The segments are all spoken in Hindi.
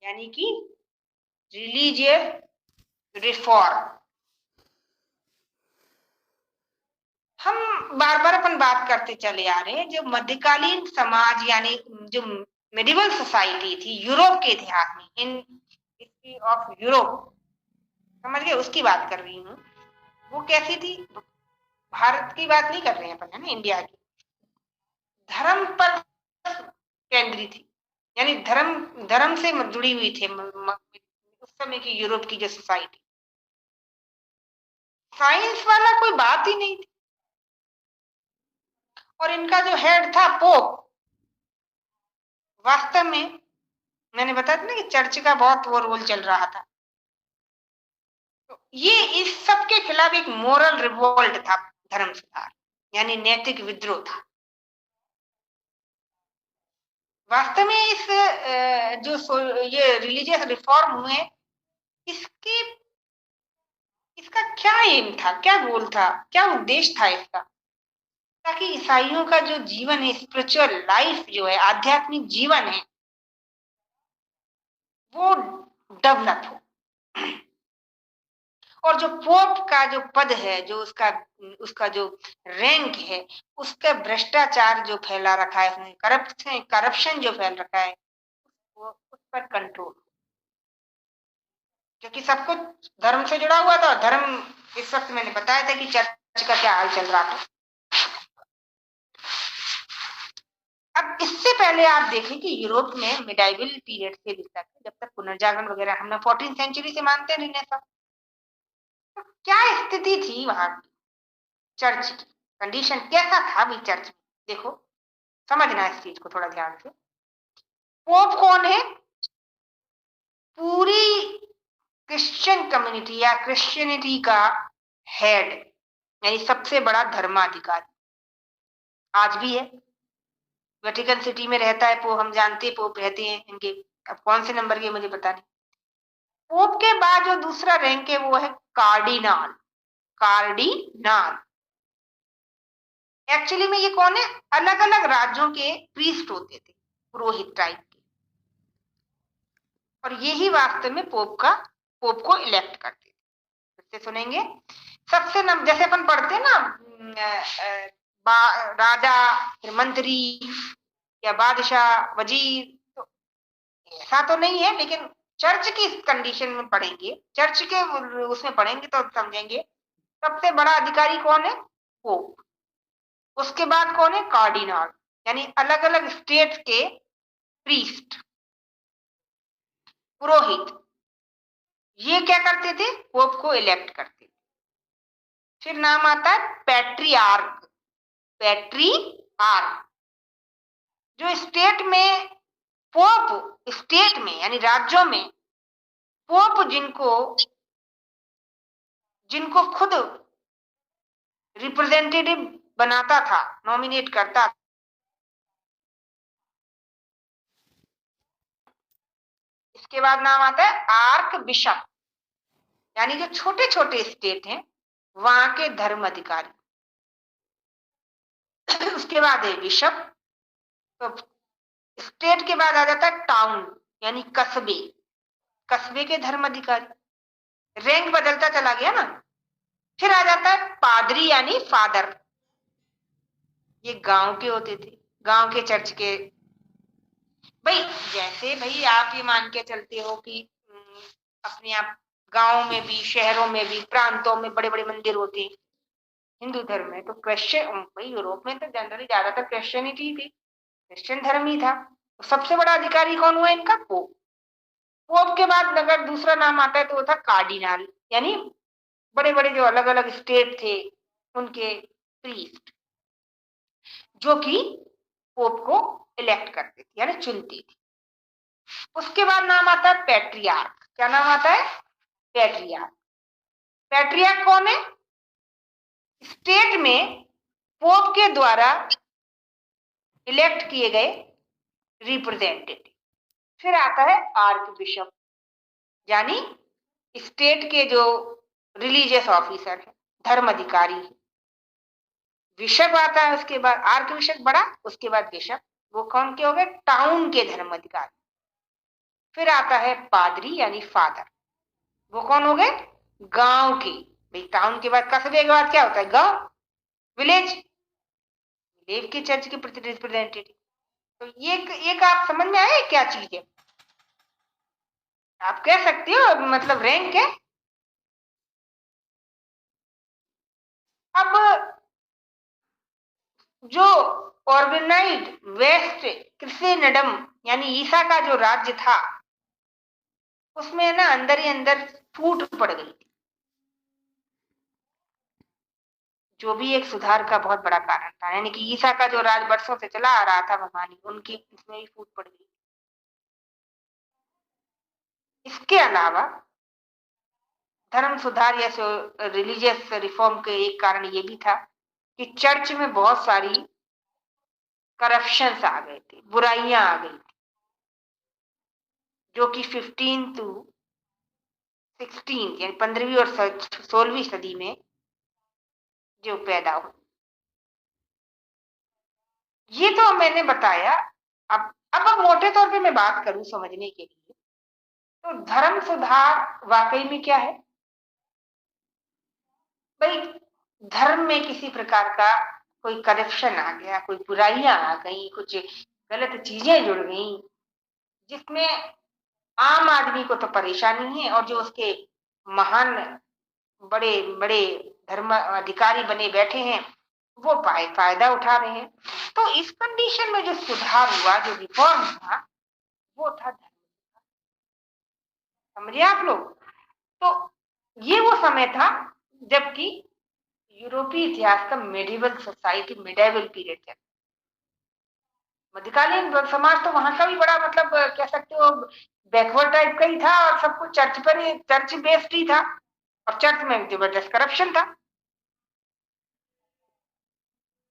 यानी कि रिलीजियस रिफॉर्म। हम बार बार अपन बात करते चले आ रहे हैं, जो मध्यकालीन समाज यानी जो मेडिवल सोसाइटी थी यूरोप के इतिहास में, इन हिस्ट्री ऑफ यूरोप, समझ गए, उसकी बात कर रही हूँ। वो कैसी थी? भारत की बात नहीं कर रहे हैं अपन, है ना, इंडिया की। धर्म पर केंद्रित थी, यानी धर्म धर्म से जुड़ी हुई थी उस समय की यूरोप की जो सोसाइटी। साइंस वाला कोई बात ही नहीं थी। और इनका जो हेड था पोप, वास्तव में मैंने बताया था ना कि चर्च का बहुत वो रोल चल रहा था। तो ये इस सब के खिलाफ एक मोरल रिवोल्ट था, धर्म सुधार यानी नैतिक विद्रोह था। वास्तव में इस ये रिलीजियस रिफॉर्म हुए, इसके इसका क्या एम था, क्या गोल था, क्या उद्देश्य था इसका? ताकि ईसाइयों का जो जीवन है, स्पिरिचुअल लाइफ जो है, आध्यात्मिक जीवन है, वो डेवलप हो। और जो पोप का जो पद है, जो उसका उसका जो रैंक है, उसका भ्रष्टाचार जो फैला रखा है, उसने करप्शन जो फैल रखा है, वो उस पर कंट्रोल, क्योंकि सब कुछ धर्म से जुड़ा हुआ था। धर्म, इस वक्त मैंने बताया था कि चर्च का क्या हाल चल रहा था। अब इससे पहले आप देखें कि यूरोप में मिडाइवल पीरियड से तक, जब तक पुनर्जागरण वगैरह हम 14th सेंचुरी से मानते हैं रिनेसांस, तो क्या स्थिति थी वहां की चर्च की? कंडीशन कैसा था भी चर्च में? देखो, समझना इस चीज को थोड़ा ध्यान से। पोप कौन है? पूरी क्रिश्चियन कम्युनिटी या क्रिश्चियनिटी का हेड, यानी सबसे बड़ा धर्माधिकारी। आज भी है, वेटिकन सिटी में रहता है पोप, हम जानते हैं पोप रहते हैं इनके। अब कौन से नंबर के मुझे पता नहीं। पोप के बाद जो दूसरा रैंक है वो है कार्डिनाल। कार्डिनाल एक्चुअली में ये कौन है? अलग अलग राज्यों के प्रीस्ट होते थे, पुरोहित टाइप के, और यही वास्तव में पोप को इलेक्ट करते थे। फिर से सुनेंगे। सबसे जैसे अपन पढ़ते हैं ना, राजा, फिर मंत्री या बादशाह, वजीर, तो ऐसा तो नहीं है, लेकिन चर्च की कंडीशन में पढ़ेंगे, चर्च के उसमें पढ़ेंगे तो समझेंगे। सबसे बड़ा अधिकारी कौन है? पोप। उसके बाद कौन है? कार्डिनल, यानी अलग अलग स्टेट के प्रीस्ट, पुरोहित। ये क्या करते थे? पोप को इलेक्ट करते थे। फिर नाम आता है पैट्रियार्क। पैट्रियार्क जो स्टेट में, पोप स्टेट में यानी राज्यों में पोप जिनको जिनको खुद रिप्रेजेंटेटिव बनाता था, नॉमिनेट करता था। इसके बाद नाम आता है आर्क बिशप, यानी जो छोटे छोटे स्टेट हैं वहां के धर्म अधिकारी। उसके बाद है बिशप। तो स्टेट के बाद आ जाता है टाउन, यानी कस्बे, कस्बे के धर्म अधिकारी। रैंक बदलता चला गया ना। फिर आ जाता है पादरी यानी फादर। ये गांव के होते थे, गांव के चर्च के। भाई जैसे भाई आप ये मान के चलते हो कि अपने आप गांव में भी, शहरों में भी, प्रांतों में बड़े बड़े मंदिर होते हैं हिंदू धर्म में, तो क्रिश्चियन, भाई यूरोप में तो जनरली ज्यादातर क्रिश्चियनिटी थी, क्रिश्चियन धर्म ही था। तो सबसे बड़ा अधिकारी कौन हुआ इनका? पोप। पोप के बाद अगर दूसरा नाम आता है तो वो था कार्डिनल, यानी बड़े बड़े जो अलग अलग स्टेट थे उनके प्रीस्ट, जो कि पोप को इलेक्ट करते थे यानी चुनती थी। उसके बाद नाम आता है पैट्रियार्क। क्या नाम आता है? पैट्रियार्क। पैट्रियार्क कौन है? स्टेट में पोप के द्वारा इलेक्ट किए गए रिप्रेजेंटेटिव। फिर आता है आर्क बिशप, यानी स्टेट के जो रिलीजियस ऑफिसर है, धर्म अधिकारी है। बिशप आता है उसके बाद, आर्क बिशप बड़ा, उसके बाद बिशप। वो कौन के हो गए? टाउन के धर्म अधिकारी। फिर आता है पादरी यानी फादर। वो कौन हो गए? गांव के। भाई टाउन के बाद, कस्बे के बाद क्या होता है? गांव, विलेज। विलेज के चर्च के रिप्रेजेंटेटिव। तो ये एक आप समझ में आए क्या चीज है? आप कह सकते हो मतलब रैंक है। अब जो ऑर्गेनाइज्ड वेस्ट क्रिसेंडम यानी ईसा का जो राज्य था, उसमें ना अंदर ही अंदर फूट पड़ गई थी, जो भी एक सुधार का बहुत बड़ा कारण था। यानी कि ईसा का जो राज वर्षों से चला आ रहा था भगवानी, उनकी इसमें भी फूट पड़ गई। इसके अलावा धर्म सुधार या रिलीजियस रिफॉर्म के एक कारण ये भी था कि चर्च में बहुत सारी करप्शन आ गए थे, बुराइयां आ गई थी, जो कि 15 टू 16 यानी 15वीं और 16वीं सदी में जो पैदा हुई। ये तो मैंने बताया। अब मोटे तौर पे मैं बात करूं समझने के लिए, तो धर्म सुधार वाकई में क्या है? भाई धर्म में किसी प्रकार का कोई करप्शन आ गया, कोई बुराइयां आ गई, कुछ गलत चीजें जुड़ गई, जिसमें आम आदमी को तो परेशानी है, और जो उसके महान बड़े बड़े धर्म अधिकारी बने बैठे हैं वो फायदा उठा रहे हैं। तो इस कंडीशन में जो सुधार हुआ, जो रिफॉर्म था, वो था धर्म। समझे आप लोग? तो ये वो समय था जबकि यूरोपीय इतिहास का मेडिवल सोसाइटी, मिडाइवल पीरियड था। मध्यकालीन समाज तो वहां का भी बड़ा मतलब कह सकते हो बैकवर्ड टाइप का ही था, और सब कुछ चर्च पर ही, चर्च बेस्ड ही था, और चर्च में जबरदस्त करप्शन था।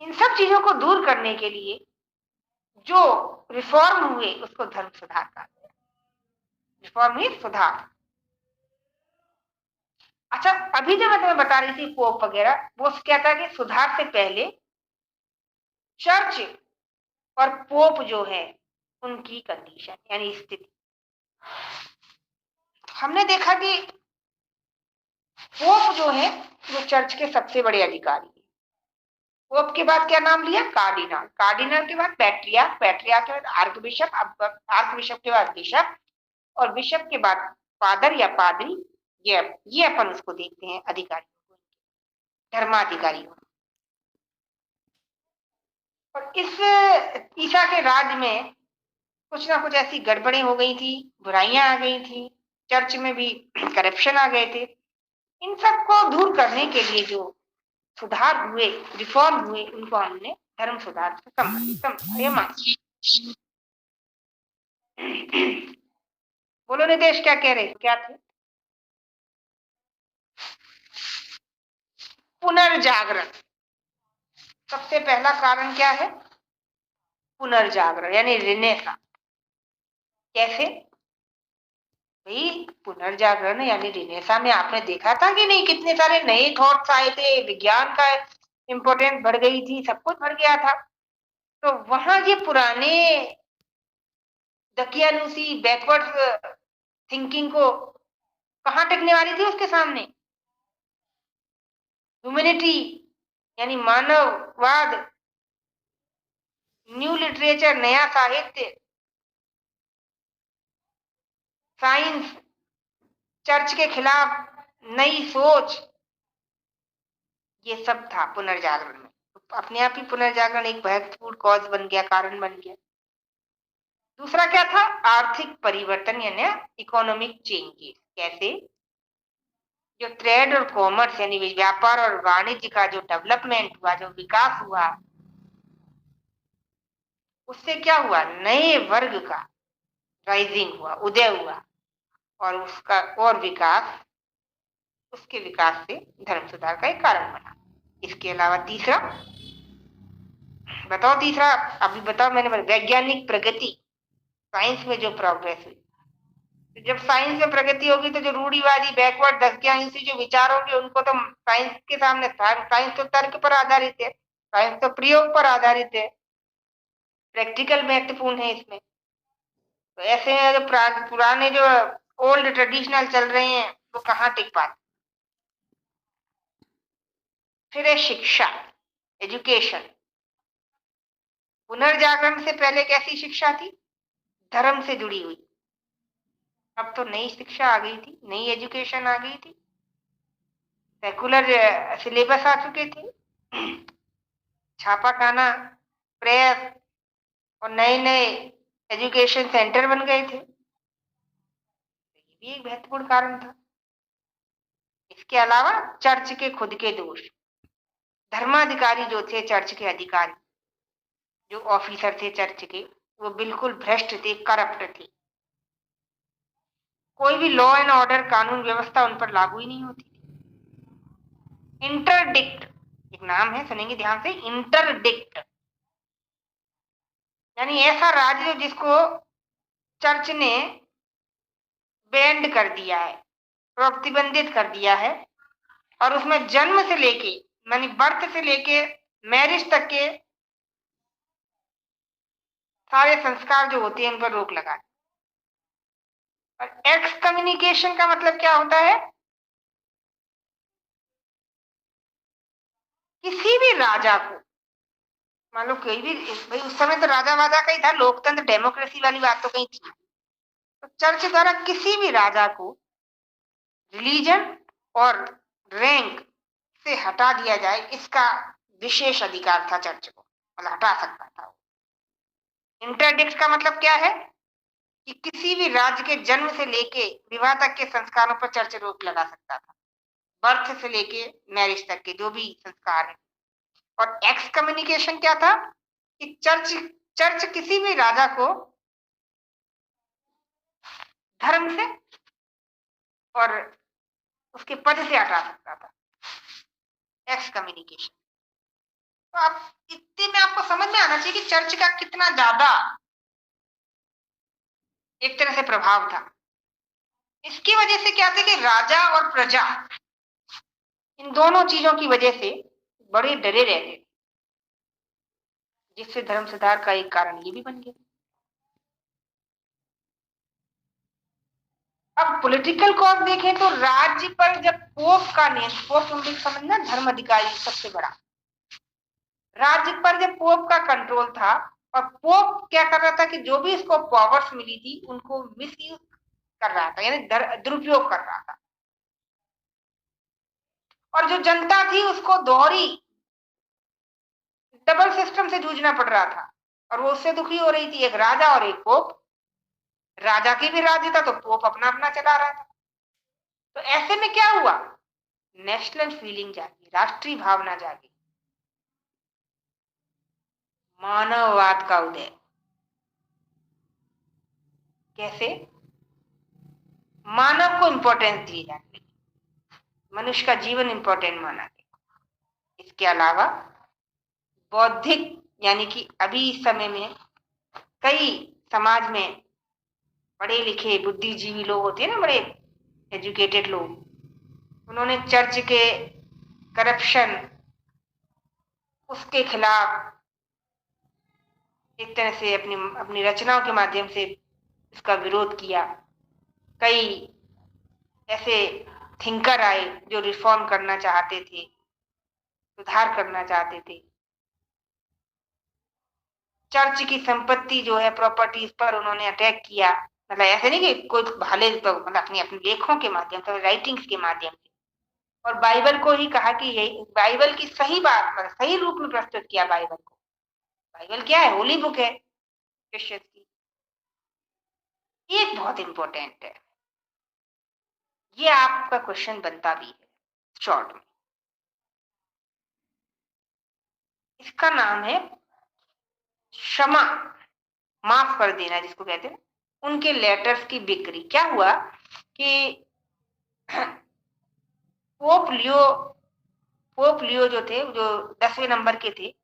इन सब चीजों को दूर करने के लिए जो रिफॉर्म हुए उसको धर्म सुधार कहा गया। रिफॉर्म ही सुधार। अच्छा, अभी जो मैं तुम्हें बता रही थी पोप वगैरह, वो क्या था कि सुधार से पहले चर्च और पोप जो है उनकी कंडीशन यानी स्थिति, हमने देखा कि पोप जो है वो चर्च के सबसे बड़े अधिकारी है। पोप के बाद क्या नाम लिया? कार्डिनल। कार्डिनल के बाद पैट्रियार्क, पैट्रियार्क के बाद आर्क बिशप, आर्क बिशप के बाद बिशप, और बिशप के बाद फादर या पादरी। ये अपन उसको देखते हैं अधिकारियों को, धर्माधिकारियों। और इस ईसा के राज में कुछ ना कुछ ऐसी गड़बड़ें हो गई थी, बुराइयां आ गई थी, चर्च में भी करप्शन आ गए थे। इन सब को दूर करने के लिए जो सुधार हुए, रिफॉर्म हुए, उनको हमने धर्म सुधार से संबंधित। बोलो निदेश, क्या कह रहे, क्या थे? पुनर्जागरण। सबसे पहला कारण क्या है? पुनर्जागरण यानी रिनेसा। कैसे भाई? पुनर्जागरण यानी रिनेसा में आपने देखा था कि नहीं, कितने सारे नए थॉट्स आए थे, विज्ञान का इंपोर्टेंस बढ़ गई थी, सब कुछ बढ़ गया था। तो वहां ये पुराने दकियानुसी बैकवर्ड थिंकिंग को कहाँ टिकने वाली थी उसके सामने? ह्यूमैनिटी यानी मानववाद, न्यू लिटरेचर, नया साहित्य, साइंस, चर्च के खिलाफ नई सोच, ये सब था पुनर्जागरण में। अपने आप ही पुनर्जागरण एक महत्वपूर्ण कॉज बन गया, कारण बन गया। दूसरा क्या था? आर्थिक परिवर्तन यानी इकोनॉमिक चेंजेस। कैसे? जो ट्रेड और कॉमर्स यानी व्यापार और वाणिज्य का जो डेवलपमेंट हुआ, जो विकास हुआ, उससे क्या हुआ? नए वर्ग का राइजिंग हुआ, उदय हुआ, और उसका और विकास, उसके विकास से धर्म सुधार का एक कारण बना। इसके अलावा तीसरा बताओ, तीसरा अभी बताओ, मैंने वैज्ञानिक प्रगति, साइंस में जो प्रोग्रेस हुई। तो जब साइंस में प्रगति होगी तो जो रूढ़िवादी बैकवर्ड दकियानुसी जो विचार होंगे उनको तो साइंस के सामने, साइंस तो तर्क पर आधारित है, साइंस तो प्रयोग पर आधारित है, प्रैक्टिकल महत्वपूर्ण है इसमें। तो ऐसे जो पुराने जो ओल्ड ट्रेडिशनल चल रहे हैं वो कहाँ टिक पाते। फिर है शिक्षा, एजुकेशन। पुनर्जागरण से पहले कैसी शिक्षा थी? धर्म से जुड़ी हुई। अब तो नई शिक्षा आ गई थी, नई एजुकेशन आ गई थी, सेकुलर सिलेबस आ चुके थे, छापा खाना, प्रेस और नए नए एजुकेशन सेंटर बन गए थे। ये भी एक महत्वपूर्ण कारण था। इसके अलावा चर्च के खुद के दोष। धर्माधिकारी जो थे, चर्च के अधिकारी, जो ऑफिसर थे चर्च के, वो बिल्कुल भ्रष्ट थे, करप्ट थे। कोई भी लॉ एंड ऑर्डर, कानून व्यवस्था उन पर लागू ही नहीं होती थी। इंटरडिक्ट एक नाम है, सुनेंगे ध्यान से, इंटरडिक्ट यानी ऐसा राज्य जिसको चर्च ने बैंड कर दिया है, प्रतिबंधित कर दिया है, और उसमें जन्म से लेके, यानी बर्थ से लेके मैरिज तक के सारे संस्कार जो होते हैं उन पर रोक लगा। और एक्स कम्युनिकेशन का मतलब क्या होता है? किसी भी राजा को, मान लो कोई भी, भाई उस समय तो राजा वाजा का ही था, लोकतंत्र डेमोक्रेसी वाली बात तो कहीं थी, तो चर्च द्वारा किसी भी राजा को रिलीजन और रैंक से हटा दिया जाए, इसका विशेष अधिकार था चर्च को, मतलब हटा सकता था। इंटरडिक्ट का मतलब क्या है? कि किसी भी राज्य के जन्म से लेके विवाह तक के संस्कारों पर चर्च रोक लगा सकता था, बर्थ से लेके मैरिज तक के जो भी संस्कार है। और एक्स कम्युनिकेशन क्या था? कि चर्च चर्च किसी भी राजा को धर्म से और उसके पद से हटा सकता था, एक्स कम्युनिकेशन। तो आप इतने में आपको समझ में आना चाहिए कि चर्च का कितना ज्यादा एक तरह से प्रभाव था। इसकी वजह से क्या था कि राजा और प्रजा, इन दोनों चीजों की वजह से बड़े डरे रहते थे, जिससे धर्म सुधार का एक कारण ये भी बन गया। अब पॉलिटिकल कॉज देखें तो राज्य पर जब पोप का नियंत्रण, पोप समझना धर्म अधिकारी सबसे बड़ा, राज्य पर जब पोप का कंट्रोल था, और पोप क्या कर रहा था कि जो भी इसको पावर्स मिली थी उनको मिसयूज कर रहा था, यानी दुरुपयोग कर रहा था। और जो जनता थी उसको दोहरी डबल सिस्टम से जूझना पड़ रहा था, और वो उससे दुखी हो रही थी, एक राजा और एक पोप। राजा की भी राज्य था तो पोप अपना अपना चला रहा था। तो ऐसे में क्या हुआ? नेशनल फीलिंग जागी, राष्ट्रीय भावना जागी, मानववाद का उदय। कैसे? मानव को इंपॉर्टेंस दी जाती, मनुष्य का जीवन इंपॉर्टेंट माना गया। इसके अलावा बौद्धिक, यानी कि अभी इस समय में कई समाज में पढ़े लिखे बुद्धिजीवी लोग होते हैं ना, बड़े एजुकेटेड लोग, उन्होंने चर्च के करप्शन, उसके खिलाफ एक तरह से अपनी अपनी रचनाओं के माध्यम से इसका विरोध किया। कई ऐसे थिंकर आए जो रिफॉर्म करना चाहते थे, सुधार करना चाहते थे। चर्च की संपत्ति जो है, प्रॉपर्टीज पर उन्होंने अटैक किया। मतलब ऐसे नहीं कि कोई भाले, मतलब अपने अपने लेखों के माध्यम से, राइटिंग्स के माध्यम से। और बाइबल को ही कहा कि यही बाइबल की सही बात, मतलब सही रूप में प्रस्तुत किया बाइबल को। बाइबल क्या है? होली बुक है क्रिश्चियंस की। एक बहुत इंपॉर्टेंट है, ये आपका क्वेश्चन बनता भी है शॉर्ट में। इसका नाम है क्षमा, माफ कर देना जिसको कहते हैं, उनके लेटर्स की बिक्री। क्या हुआ कि पोप लियो जो थे, जो 10वें नंबर के थे,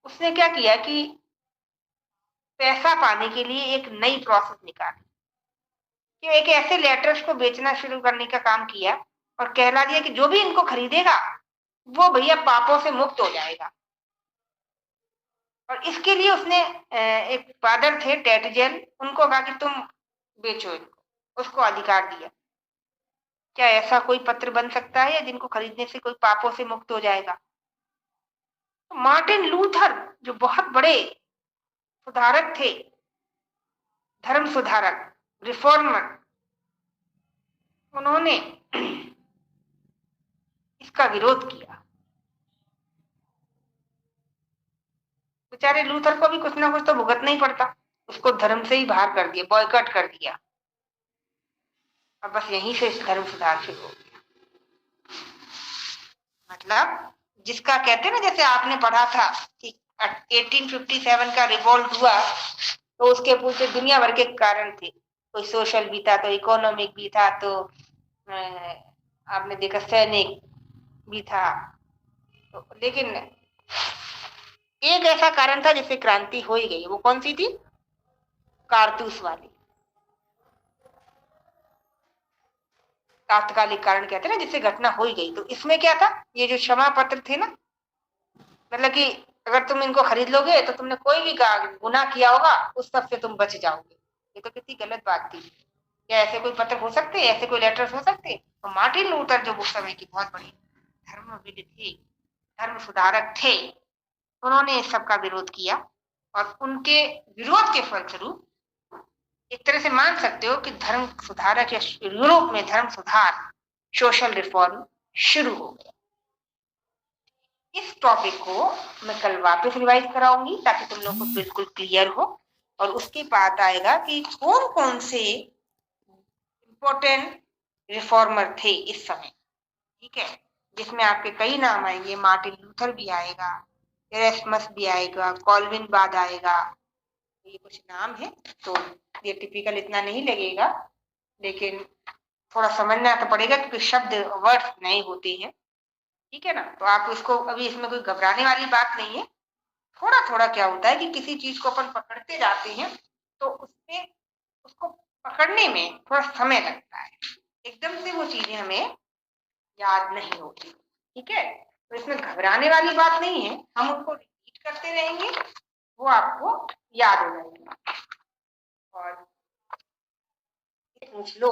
उसने क्या किया कि पैसा पाने के लिए एक नई प्रोसेस निकाली, कि एक ऐसे लेटर्स को बेचना शुरू करने का काम किया, और कहला दिया कि जो भी इनको खरीदेगा वो भैया पापों से मुक्त हो जाएगा। और इसके लिए उसने एक फादर थे टेटजेन, उनको कहा कि तुम बेचो इनको, उसको अधिकार दिया। क्या ऐसा कोई पत्र बन सकता है या जिनको खरीदने से कोई पापों से मुक्त हो जाएगा? तो मार्टिन लूथर जो बहुत बड़े सुधारक थे, धर्म सुधारक, रिफॉर्मर, उन्होंने इसका विरोध किया। बेचारे लूथर को भी कुछ ना कुछ तो भुगतना ही पड़ता, उसको धर्म से ही बाहर कर दिया, बॉयकॉट कर दिया। अब बस यहीं से धर्म सुधार शुरू हो गया। मतलब जिसका कहते हैं ना, जैसे आपने पढ़ा था कि 1857 का रिवॉल्ट हुआ, तो उसके पीछे दुनिया भर के कारण थे। कोई सोशल भी था, तो इकोनॉमिक भी था, तो आपने देखा सैनिक भी था। तो लेकिन एक ऐसा कारण था जिससे क्रांति हो ही गई। वो कौन सी थी? कारतूस वाली। तात्कालिक कारण कहते हैं ना, जिससे घटना हो ही गई। तो इसमें क्या था, ये जो क्षमा पत्र थे ना, मतलब कि अगर तुम इनको खरीद लोगे तो तुमने कोई भी गुनाह किया होगा, उस सब से तुम बच जाओगे। ये तो कितनी गलत बात थी। क्या ऐसे कोई पत्र हो सकते, ऐसे कोई लेटर्स हो सकते? तो मार्टिन लूथर जो उस समय की बहुत बड़ी धर्मविद थे, धर्म सुधारक थे, उन्होंने इस सब का विरोध किया। और उनके विरोध के फलस्वरूप एक तरह से मान सकते हो कि धर्म सुधारक या यूरोप में धर्म सुधार, सोशल रिफॉर्म शुरू हो गया। इस टॉपिक को मैं कल वापस रिवाइज कराऊंगी ताकि तुम लोग को बिल्कुल क्लियर हो। और उसके बाद आएगा कि कौन कौन से इंपॉर्टेंट रिफॉर्मर थे इस समय, ठीक है, जिसमें आपके कई नाम आएंगे। मार्टिन लूथर भी आएगा, एरेस्मस भी आएगा, कॉल्विन बाद आएगा। ये कुछ नाम है, तो ये टिपिकल इतना नहीं लगेगा, लेकिन थोड़ा समझना तो पड़ेगा क्योंकि शब्द वर्ड्स नए होते हैं, ठीक है ना। तो आप उसको, अभी इसमें कोई घबराने वाली बात नहीं है। थोड़ा थोड़ा क्या होता है कि किसी चीज को अपन पकड़ते जाते हैं तो उसमें उसको पकड़ने में थोड़ा समय लगता है, एकदम से वो चीजें हमें याद नहीं होती, ठीक है। तो इसमें घबराने वाली बात नहीं है, हम उनको रिपीट करते रहेंगे, वो आपको याद हो जाएगी। और पूछ लो